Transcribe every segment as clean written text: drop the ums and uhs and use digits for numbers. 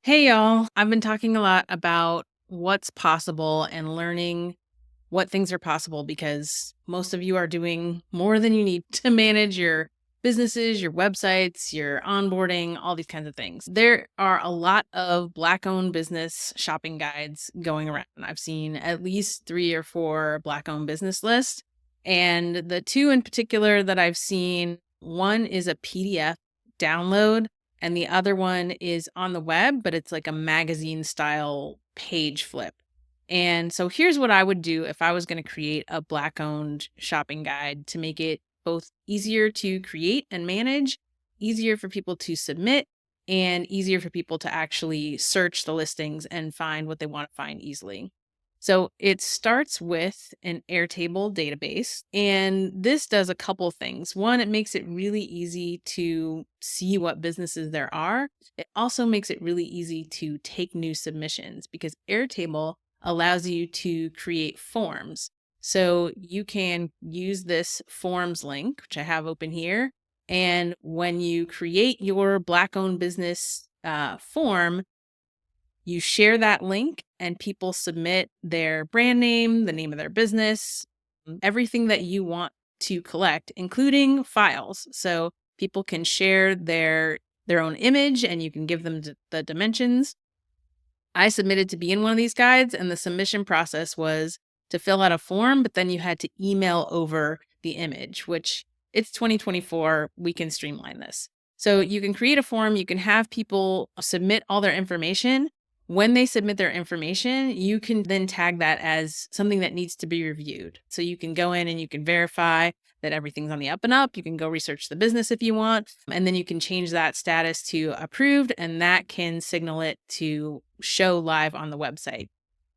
Hey y'all, I've been talking a lot about what's possible and learning what things are possible because most of you are doing more than you need to manage your businesses, your websites, your onboarding, all these kinds of things. There are a lot of Black owned business shopping guides going around. I've seen at least 3 or 4 Black owned business lists. And the two in particular that I've seen, one is a PDF download and the other one is on the web, but it's like a magazine style page flip. And so here's what I would do if I was going to create a Black owned shopping guide to make it both easier to create and manage, easier for people to submit, and easier for people to actually search the listings and find what they want to find easily. So it starts with an Airtable database, and this does a couple things. One, it makes it really easy to see what businesses there are. It also makes it really easy to take new submissions because Airtable allows you to create forms. So you can use this forms link, which I have open here. And when you create your Black owned business form, you share that link and people submit their brand name, the name of their business, everything that you want to collect, including files. So people can share their own image and you can give them the dimensions. I submitted to be in one of these guides, and the submission process was to fill out a form, but then you had to email over the image, which it's 2024. We can streamline this. So you can create a form, you can have people submit all their information. When they submit their information, you can then tag that as something that needs to be reviewed. So you can go in and you can verify that everything's on the up and up. You can go research the business if you want, and then you can change that status to approved, and that can signal it to show live on the website.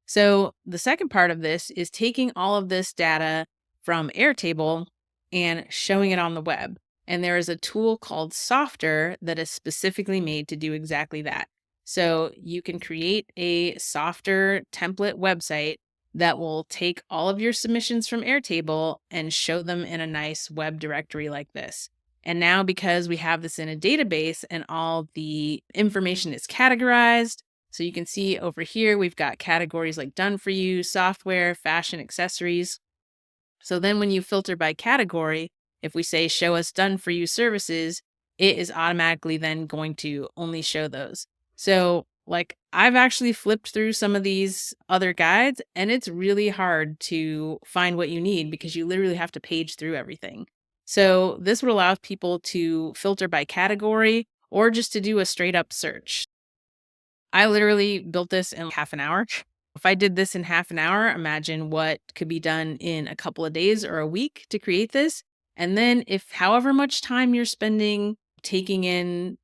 So the second part of this is taking all of this data from Airtable and showing it on the web. And there is a tool called Softr that is specifically made to do exactly that. So you can create a Softr template website that will take all of your submissions from Airtable and show them in a nice web directory like this. And now, because we have this in a database and all the information is categorized, so you can see over here, we've got categories like done for you, software, fashion, accessories. So then when you filter by category, if we say show us done for you services, it is automatically then going to only show those. So like I've actually flipped through some of these other guides and it's really hard to find what you need because you literally have to page through everything. So this would allow people to filter by category or just to do a straight up search. I literally built this in half an hour. If I did this in half an hour, imagine what could be done in a couple of days or a week to create this. And then if however much time you're spending taking in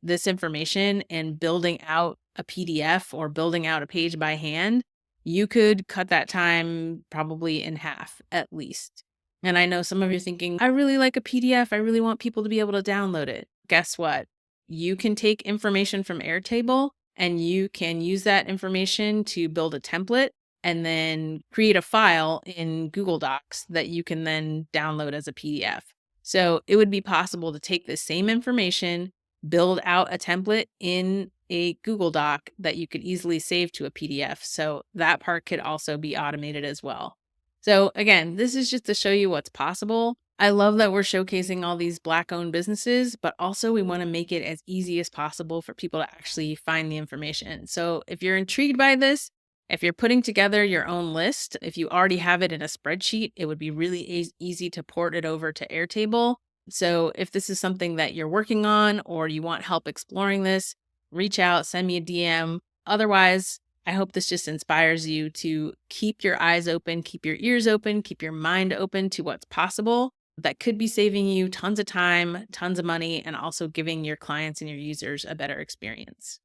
this information and building out a PDF or building out a page by hand, you could cut that time probably in half at least. And I know some of you are thinking, I really like a PDF. I really want people to be able to download it. Guess what? You can take information from Airtable and you can use that information to build a template and then create a file in Google Docs that you can then download as a PDF. So it would be possible to take the same information, build out a template in a Google Doc that you could easily save to a PDF. So that part could also be automated as well. So again, this is just to show you what's possible. I love that we're showcasing all these Black owned businesses, but also we want to make it as easy as possible for people to actually find the information. So if you're intrigued by this, if you're putting together your own list, if you already have it in a spreadsheet, it would be really easy to port it over to Airtable. So if this is something that you're working on or you want help exploring this, reach out, send me a DM. Otherwise, I hope this just inspires you to keep your eyes open, keep your ears open, keep your mind open to what's possible. That could be saving you tons of time, tons of money, and also giving your clients and your users a better experience.